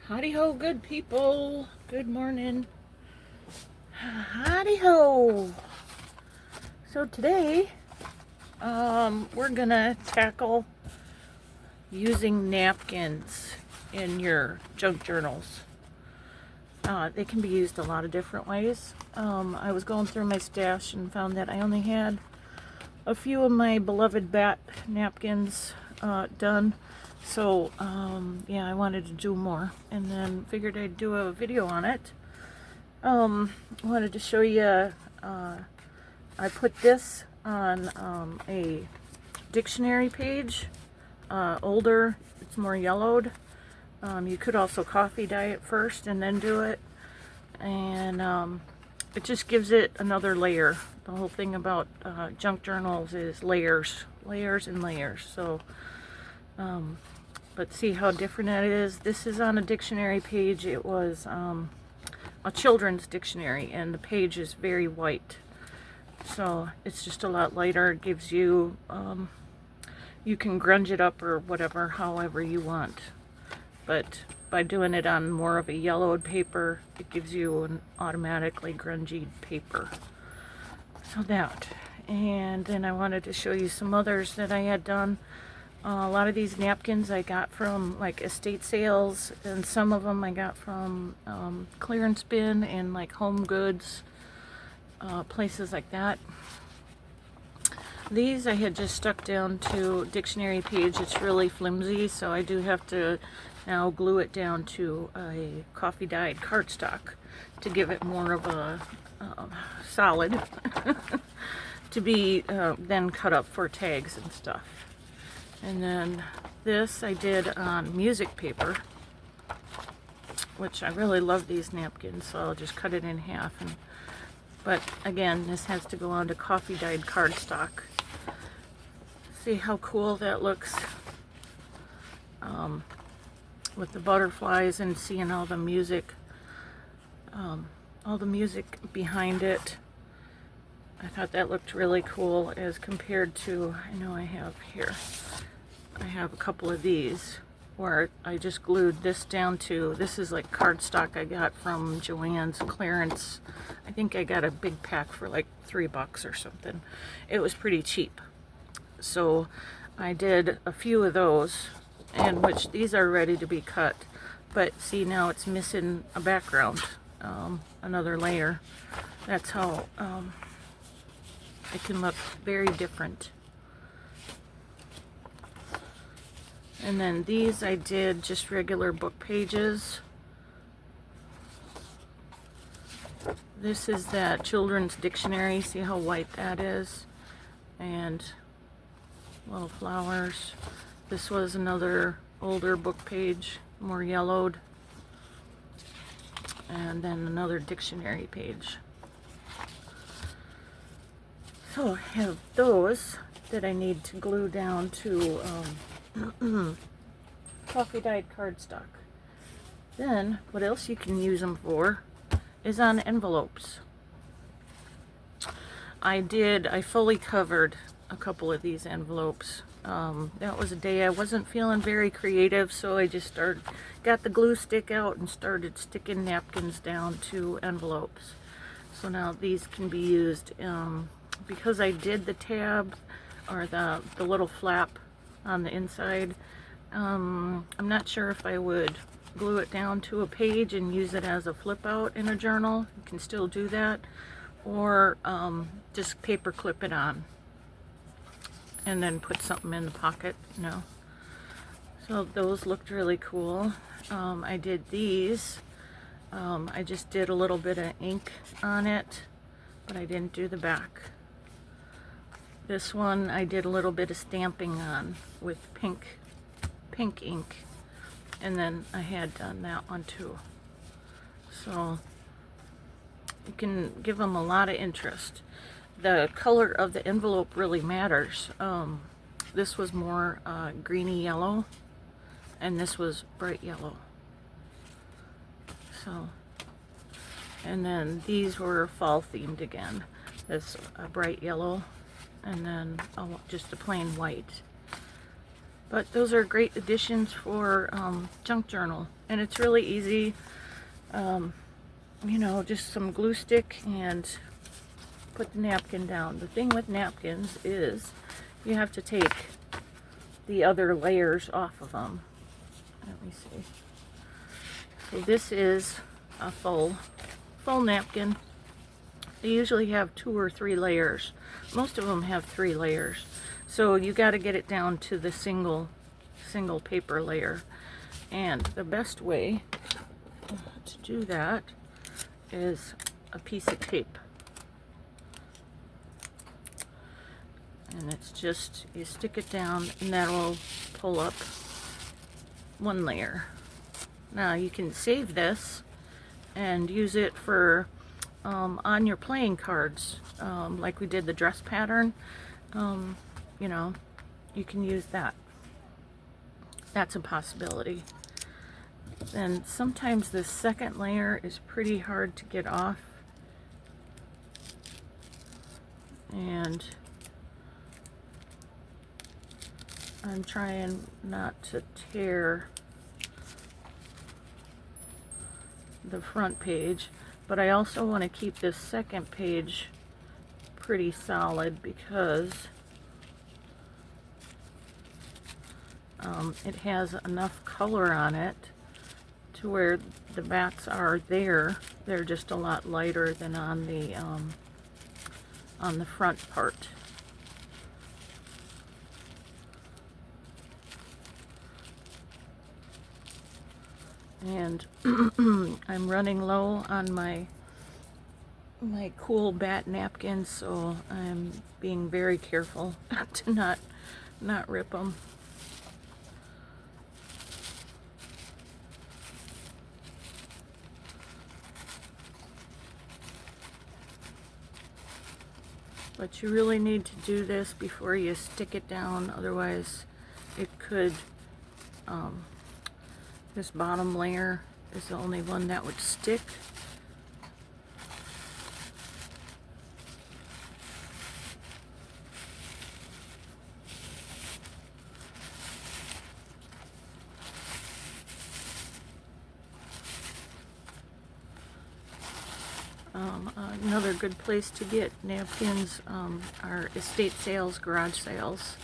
Howdy ho, good people. Good morning. Howdy ho. So today, we're gonna tackle using napkins in your junk journals. They can be used a lot of different ways. I was going through my stash and found that I only had a few of my beloved bat napkins done. So yeah, I wanted to do more, and then figured I'd do a video on it. Wanted to show you, I put this on a dictionary page, older, it's more yellowed. You could also coffee dye it first and then do it, and it just gives it another layer. The whole thing about junk journals is layers, layers and layers. So let's see how different that is. This is on a dictionary page. It was a children's dictionary, and the page is very white. So it's just a lot lighter. It gives you, you can grunge it up or whatever, however you want. But by doing it on more of a yellowed paper, it gives you an automatically grungy paper. So that. And then I wanted to show you some others that I had done. A lot of these napkins I got from like estate sales, and some of them I got from clearance bin and like home goods, places like that. These I had just stuck down to dictionary page. It's really flimsy, so I do have to now glue it down to a coffee dyed cardstock to give it more of a solid to be then cut up for tags and stuff. And then this I did on music paper, which I really love these napkins, so I'll just cut it in half. But again, this has to go onto coffee dyed cardstock. See how cool that looks with the butterflies and seeing all the music behind it. I thought that looked really cool as compared to, I know I have here, I have a couple of these where I just glued this down to, this is like cardstock I got from Joann's clearance. I think I got a big pack for like $3 or something. It was pretty cheap. So I did a few of those, and which these are ready to be cut. But see, now it's missing a background, another layer. That's how it can look very different. And then these I did just regular book pages. This is that children's dictionary. See how white that is? And little flowers. This was another older book page, more yellowed. And then another dictionary page. So I have those that I need to glue down to coffee dyed cardstock. Then what else you can use them for is on envelopes. I fully covered a couple of these envelopes. That was a day I wasn't feeling very creative, so I just got the glue stick out and started sticking napkins down to envelopes. So now these can be used, because I did the tab or the little flap on the inside. I'm not sure if I would glue it down to a page and use it as a flip out in a journal. You can still do that, or just paper clip it on and then put something in the pocket, you know. So those looked really cool. I did these. I just did a little bit of ink on it, but I didn't do the back. This one I did a little bit of stamping on with pink ink, and then I had done that one too. So you can give them a lot of interest. The color of the envelope really matters. This was more greeny yellow, and this was bright yellow. So, and then these were fall themed again. This bright yellow, and then just a plain white. But those are great additions for junk journal, and it's really easy. You know, just some glue stick and put the napkin down. The thing with napkins is you have to take the other layers off of them. Let me see. So this is a full napkin. They usually have 2 or 3 layers. Most of them have 3 layers. So you got to get it down to the single paper layer. And the best way to do that is a piece of tape. And it's just, you stick it down and that will pull up 1 layer. Now you can save this and use it for on your playing cards, like we did the dress pattern. You know, you can use that. That's a possibility. And sometimes the second layer is pretty hard to get off. And I'm trying not to tear the front page, but I also want to keep this second page pretty solid because it has enough color on it to where the bats are there. They're just a lot lighter than on the front part. And I'm running low on my cool bat napkins, so I'm being very careful to not rip them. But you really need to do this before you stick it down, otherwise it could, this bottom layer is the only one that would stick. Another good place to get napkins are estate sales, garage sales.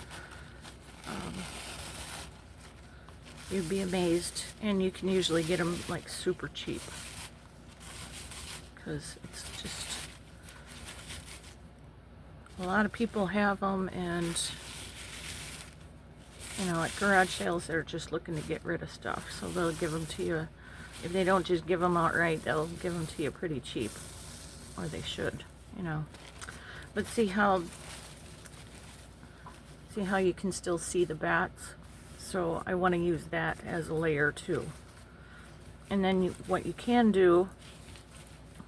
You'd be amazed, and you can usually get them like super cheap because it's just, a lot of people have them, and you know, at garage sales they're just looking to get rid of stuff, so they'll give them to you. If they don't just give them outright, they'll give them to you pretty cheap, or they should, you know. But see how you can still see the bats? So I want to use that as a layer too. And then what you can do,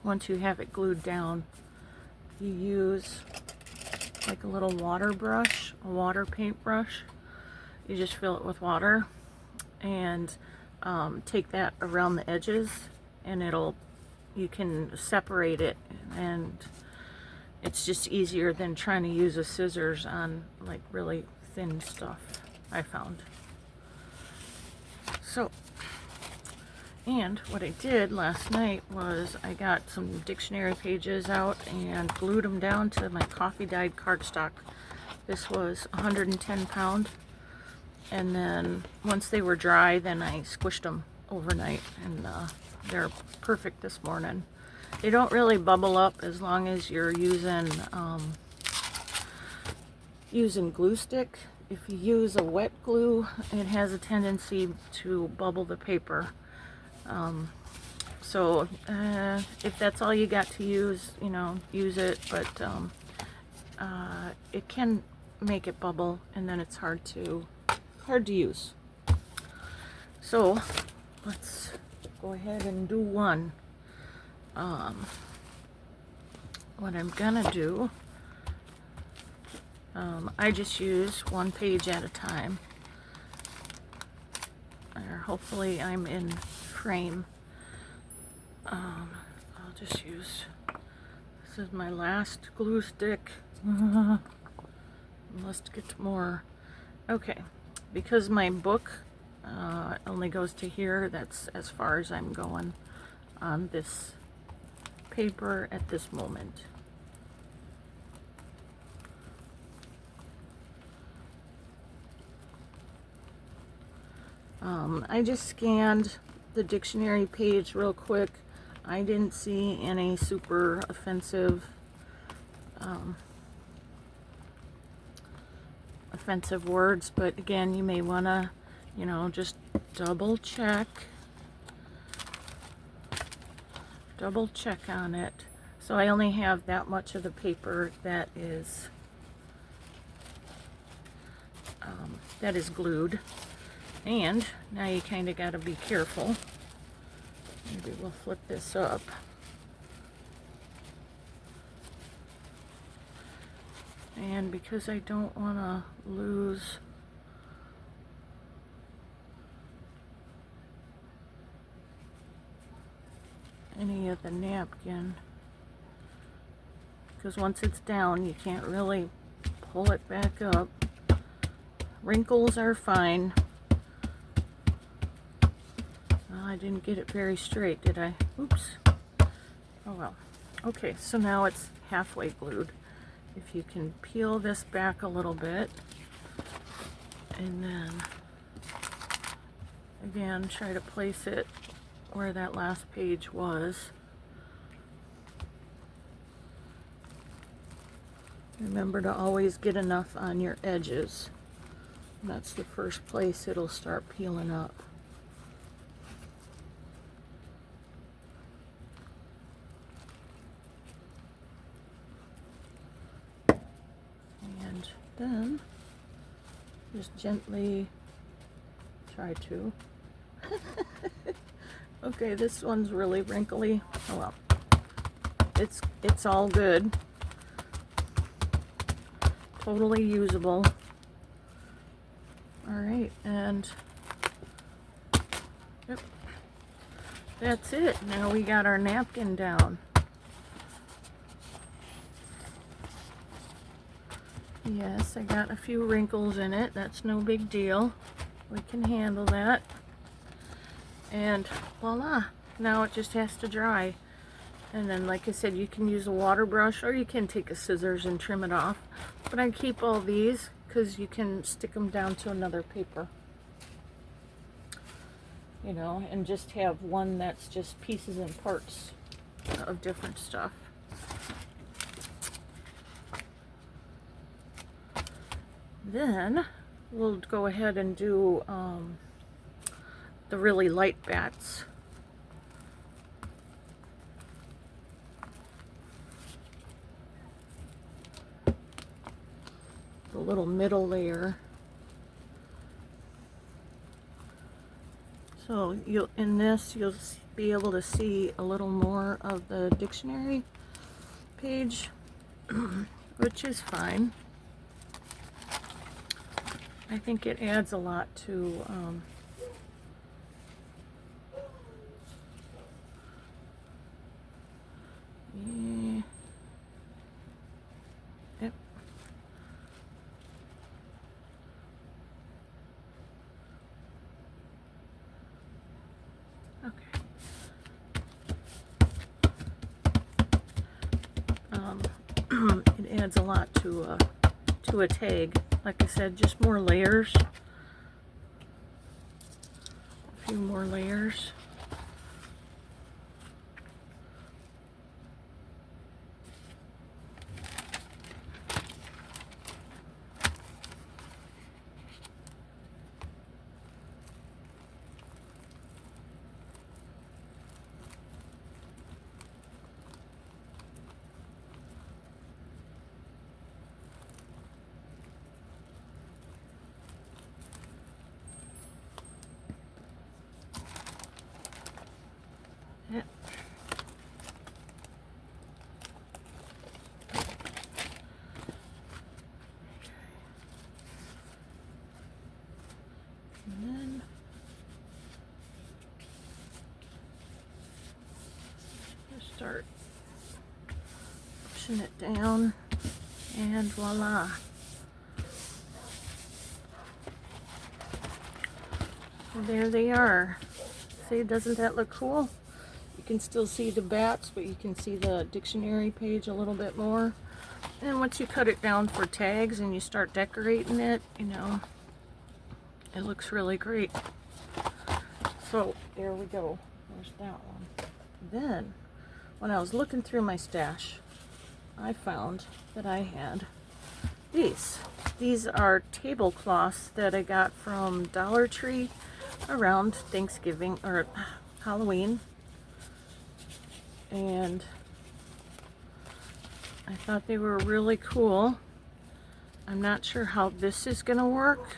once you have it glued down, you use like a little water brush, a water paint brush. You just fill it with water and take that around the edges, and you can separate it, and it's just easier than trying to use a scissors on like really thin stuff, I found. So, and what I did last night was I got some dictionary pages out and glued them down to my coffee dyed cardstock. This was 110 pound. And then once they were dry, then I squished them overnight, and they're perfect this morning. They don't really bubble up as long as you're using glue stick. If you use a wet glue, it has a tendency to bubble the paper. So if that's all you got to use, you know, use it, but it can make it bubble, and then it's hard to use. So let's go ahead and do one. What I'm gonna do, I just use one page at a time. Or hopefully I'm in frame. I'll just use, this is my last glue stick. Must get more. Okay, because my book only goes to here, that's as far as I'm going on this paper at this moment. I just scanned the dictionary page real quick. I didn't see any super offensive words, but again, you may want to, you know, just double check on it. So I only have that much of the paper that is glued. And now you kind of got to be careful. Maybe we'll flip this up. And because I don't want to lose any of the napkin, because once it's down you can't really pull it back up. Wrinkles are fine. I didn't get it very straight, did I? Oops. Oh well. Okay, so now it's halfway glued. If you can peel this back a little bit, and then again try to place it where that last page was. Remember to always get enough on your edges. That's the first place it'll start peeling up. Then just gently try to. Okay, this one's really wrinkly. Oh well, it's all good. Totally usable. All right, and yep, that's it. Now we got our napkin down. Yes, I got a few wrinkles in it. That's no big deal. We can handle that. And voila, now it just has to dry. And then, like I said, you can use a water brush or you can take a scissors and trim it off. But I keep all these because you can stick them down to another paper. You know, and just have one that's just pieces and parts of different stuff. Then we'll go ahead and do the really light bats. The little middle layer. So you'll be able to see a little more of the dictionary page, which is fine. I think it adds a lot to yep. Okay. It adds a lot to a tag. Like I said, just more layers. A few more layers. Yep. And then just start pushing it down, and voila. There they are. See, doesn't that look cool? You can still see the bats, but you can see the dictionary page a little bit more. And once you cut it down for tags and you start decorating it, you know, it looks really great. So there we go. There's that one. Then, when I was looking through my stash, I found that I had these. These are tablecloths that I got from Dollar Tree around Thanksgiving or Halloween. And I thought they were really cool. I'm not sure how this is going to work.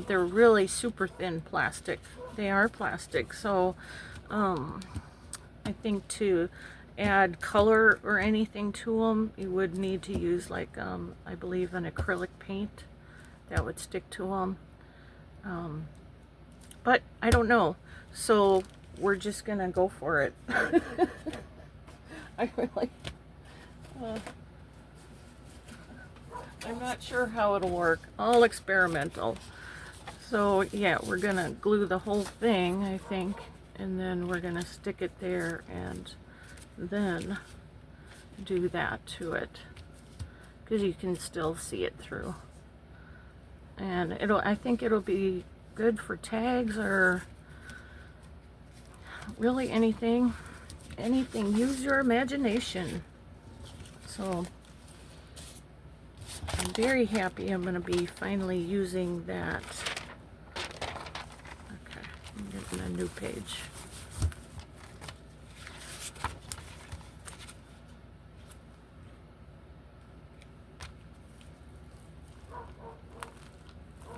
They're really super thin plastic. They are plastic, so I think to add color or anything to them, you would need to use like, I believe an acrylic paint that would stick to them. But I don't know, so we're just gonna go for it. I really, I'm not sure how it'll work. All experimental. So yeah, we're gonna glue the whole thing, I think, and then we're gonna stick it there and then do that to it, because you can still see it through. And I think it'll be good for tags or really anything. Use your imagination. So I'm very happy I'm going to be finally using that. Okay, I'm getting a new page.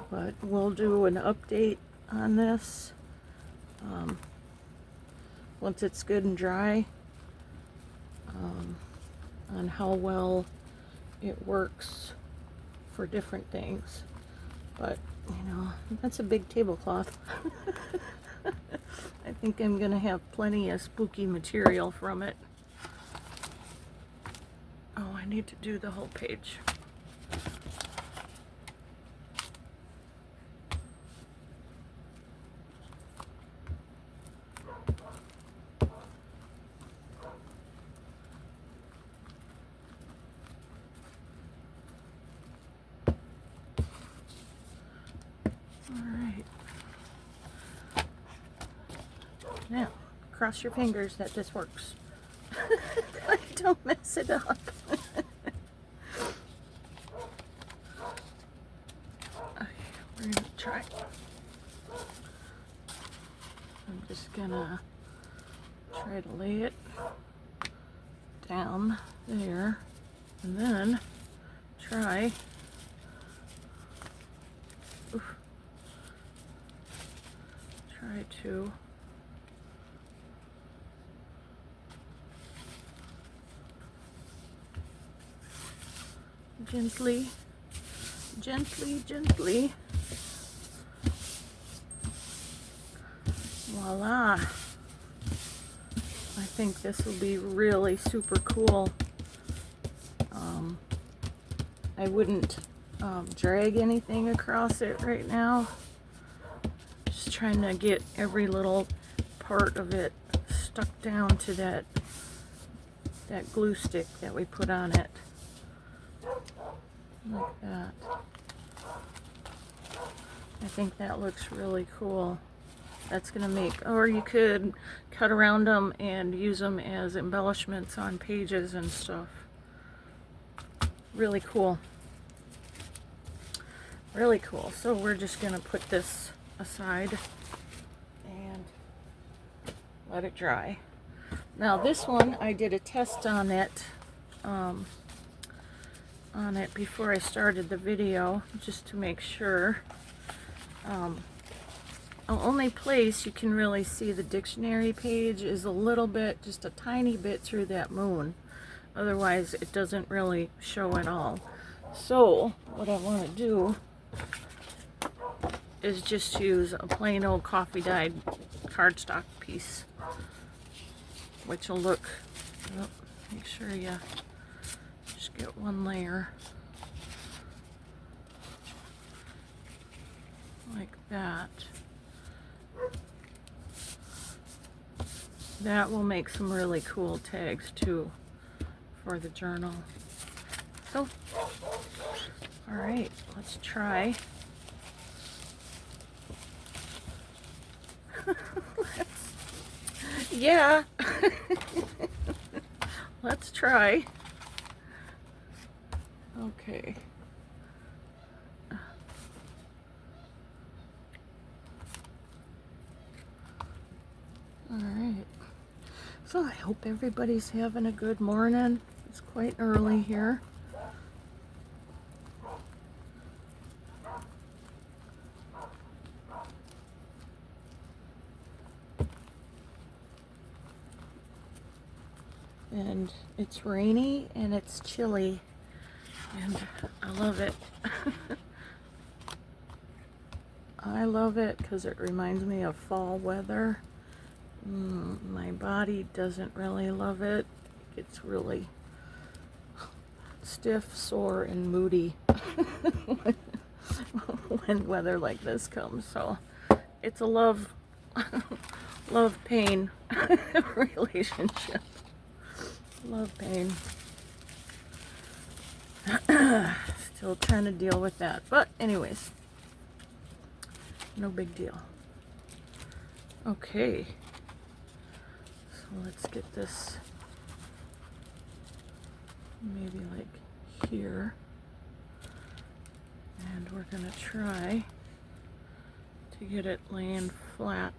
But we'll do an update on this once it's good and dry, on how well it works for different things. But you know, that's a big tablecloth. I think I'm gonna have plenty of spooky material from it. Oh, I need to do the whole page. Now, cross your fingers that this works. Don't mess it up. Okay, we're gonna try. I'm just gonna try to lay it down there and then try. Try to gently, voila. I think this will be really super cool. I wouldn't drag anything across it right now. Just trying to get every little part of it stuck down to that glue stick that we put on it. Like that. I think that looks really cool. That's gonna make, or you could cut around them and use them as embellishments on pages and stuff. Really cool. Really cool. So we're just gonna put this aside and let it dry. Now this one, I did a test on it before I started the video, just to make sure. The only place you can really see the dictionary page is a little bit, just a tiny bit through that moon. Otherwise it doesn't really show at all. So what I want to do is just use a plain old coffee dyed cardstock piece, which will look, oh, make sure you just get one layer like that. That will make some really cool tags too for the journal. So, all right, let's try. Yeah. Let's try. Okay. All right. So I hope everybody's having a good morning. It's quite early here. And it's rainy and it's chilly, and I love it. I love it because it reminds me of fall weather. My body doesn't really love it. It's really stiff, sore, and moody when weather like this comes. So it's a love pain relationship. Love pain. Still trying to deal with that. But anyways, no big deal. Okay. So let's get this maybe like here. And we're gonna try to get it laying flat.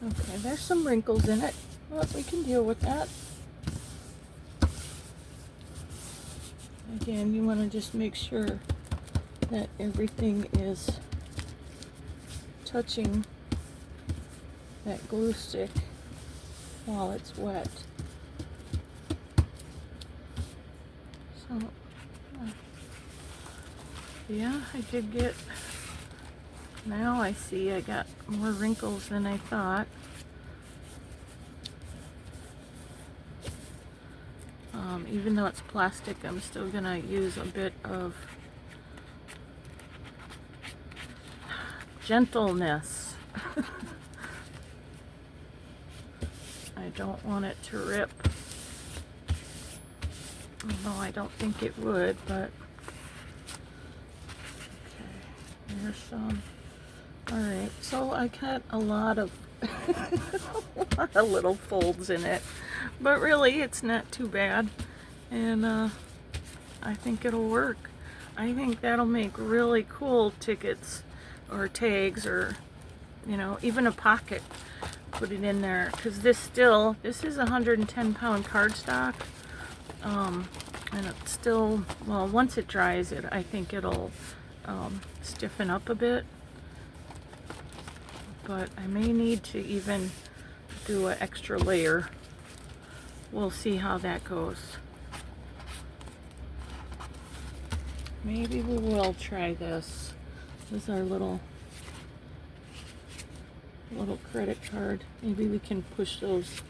Okay, there's some wrinkles in it, but we can deal with that. Again, you want to just make sure that everything is touching that glue stick while it's wet. So, yeah, I did get, now I see I got more wrinkles than I thought. Even though it's plastic, I'm still gonna use a bit of gentleness. I don't want it to rip. Although I don't think it would, but okay, there's some. Alright, so I got a lot of a lot of little folds in it, but really it's not too bad, and I think it'll work. I think that'll make really cool tickets or tags, or you know, even a pocket. Put it in there, because this is 110-pound cardstock, and it's still, well, once it dries, I think it'll stiffen up a bit. But I may need to even do an extra layer. We'll see how that goes. Maybe we will try this. This is our little credit card. Maybe we can push those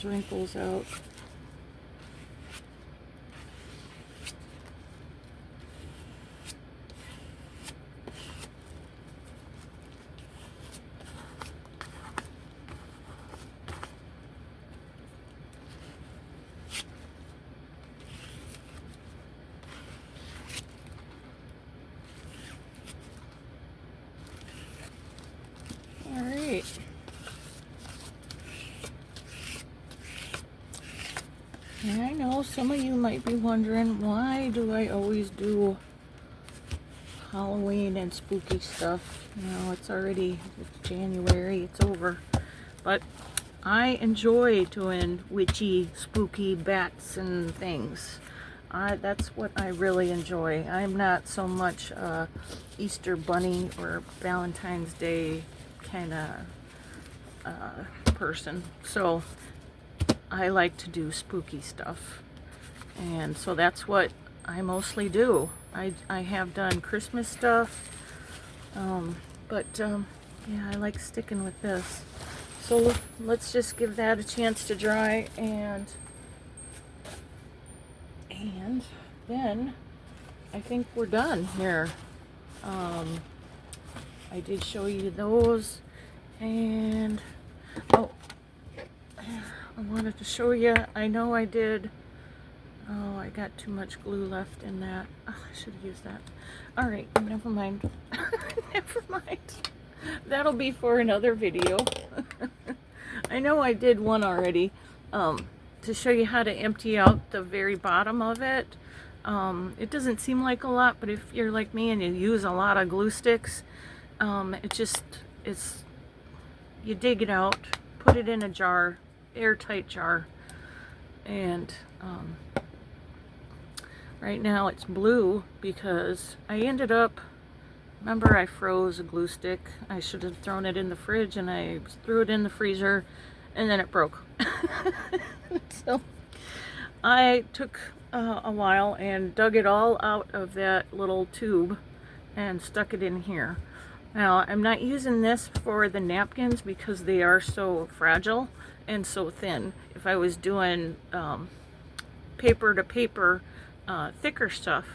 wrinkles out. Alright. And I know some of you might be wondering, why do I always do Halloween and spooky stuff? You know, it's January, it's over. But I enjoy doing witchy, spooky bats and things. That's what I really enjoy. I'm not so much Easter Bunny or Valentine's Day kind of person. So I like to do spooky stuff. And so that's what I mostly do. I have done Christmas stuff, but yeah, I like sticking with this. So let's just give that a chance to dry, and then I think we're done here. I did show you those, and oh, I wanted to show you, I know I did, oh, I got too much glue left in that. Oh, I should have used that. Alright, never mind. Never mind. That'll be for another video. I know I did one already, to show you how to empty out the very bottom of it. It doesn't seem like a lot, but if you're like me and you use a lot of glue sticks, you dig it out, put it in a jar, airtight jar, and right now it's blue because I ended up, remember I froze a glue stick. I should have thrown it in the fridge, and I threw it in the freezer, and then it broke. So I took a while and dug it all out of that little tube and stuck it in here. Now, I'm not using this for the napkins because they are so fragile and so thin. If I was doing paper to paper thicker stuff,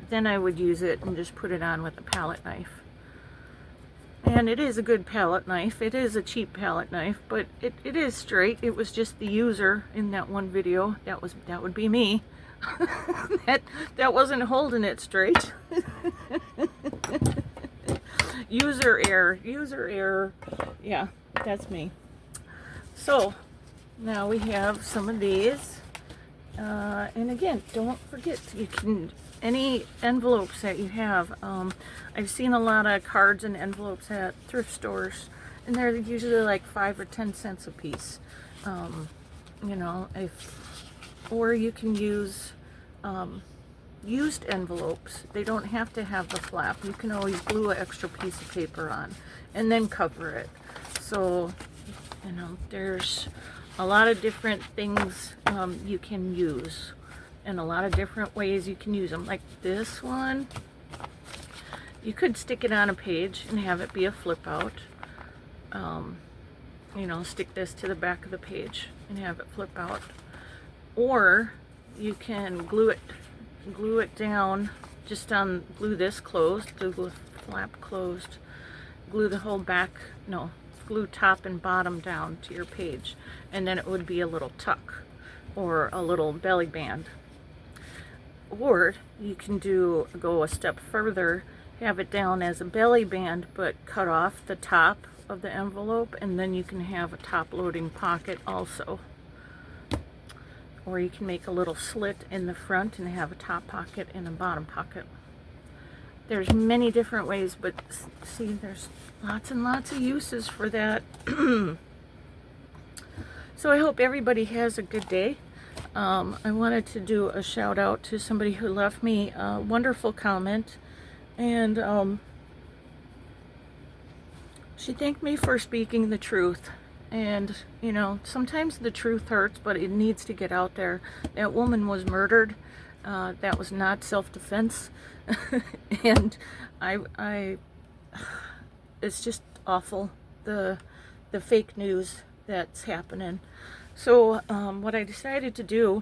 then I would use it and just put it on with a palette knife. And it is a good palette knife. It is a cheap palette knife, but it is straight. It was just the user in that one video. That would be me. that wasn't holding it straight. User error. Yeah, that's me. So now we have some of these, and again, don't forget, you can, any envelopes that you have, I've seen a lot of cards and envelopes at thrift stores, and they're usually like 5 or 10 cents a piece. You know, or you can use used envelopes. They don't have to have the flap. You can always glue an extra piece of paper on and then cover it. So, you know, there's a lot of different things you can use, and a lot of different ways you can use them. Like this one, you could stick it on a page and have it be a flip out. You know, stick this to the back of the page and have it flip out. Or you can glue it down, just on, glue this closed, glue the flap closed, glue the whole back, no, glue top and bottom down to your page, and then it would be a little tuck or a little belly band. Or you can go a step further, have it down as a belly band, but cut off the top of the envelope, and then you can have a top loading pocket also. Or you can make a little slit in the front and have a top pocket and a bottom pocket. There's many different ways, but see, there's lots and lots of uses for that. So I hope everybody has a good day. I wanted to do a shout out to somebody who left me a wonderful comment, and she thanked me for speaking the truth. And, you know, sometimes the truth hurts, but it needs to get out there. That woman was murdered. That was not self-defense. And it's just awful, the fake news that's happening. So what I decided to do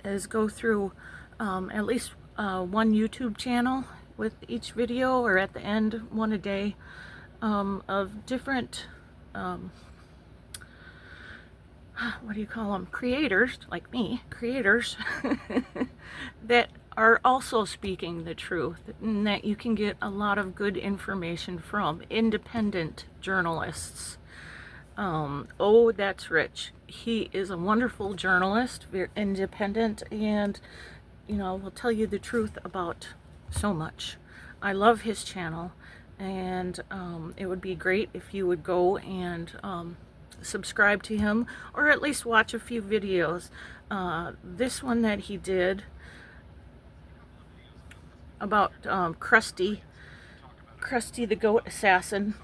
is go through at least one YouTube channel with each video, or at the end, one a day, of different what do you call them, creators like me, creators that are also speaking the truth, and that you can get a lot of good information from independent journalists. Oh, that's Rich. He is a wonderful journalist, very independent, and, you know, will tell you the truth about so much. I love his channel, and it would be great if you would go and subscribe to him, or at least watch a few videos. This one that he did about Crusty the goat assassin,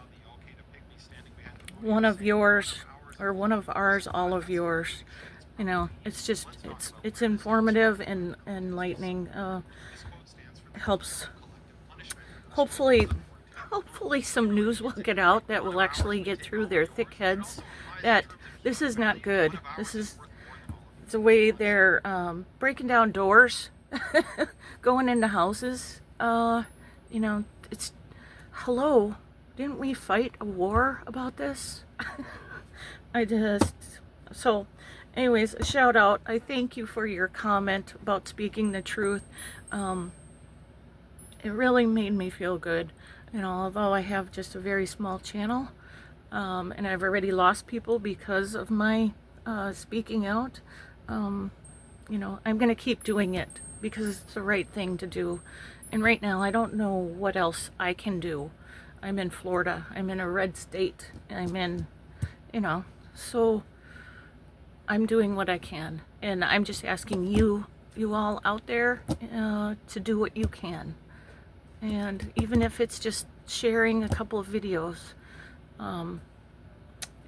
one of yours, or one of ours, all of yours. You know, it's just, it's informative and enlightening. Helps, hopefully hopefully some news will get out that will actually get through their thick heads that this is not good. This is the way they're breaking down doors, going into houses. You know, it's, hello, didn't we fight a war about this? So anyways, a shout out. I thank you for your comment about speaking the truth. It really made me feel good. You know, although I have just a very small channel, and I've already lost people because of my speaking out, you know, I'm going to keep doing it because it's the right thing to do. And right now, I don't know what else I can do. I'm in Florida. I'm in a red state. I'm in, you know, so I'm doing what I can. And I'm just asking you all out there to do what you can. And even if it's just sharing a couple of videos,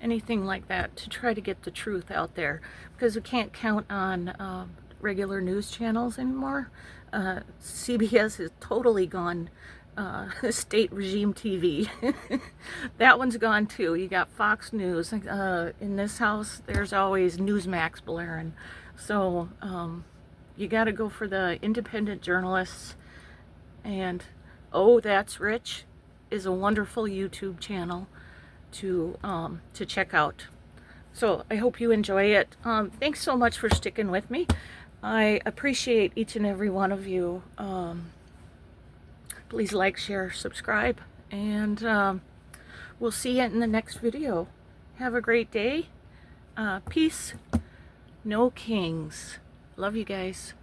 anything like that, to try to get the truth out there, because we can't count on regular news channels anymore. CBS has totally gone state regime TV. That one's gone too. You got Fox News. In this house, there's always Newsmax blaring. So you got to go for the independent journalists. And Oh, That's Rich is a wonderful YouTube channel to check out. So I hope you enjoy it. Thanks so much for sticking with me. I appreciate each and every one of you. Please like, share, subscribe, and we'll see you in the next video. Have a great day. Peace. No kings. Love you guys.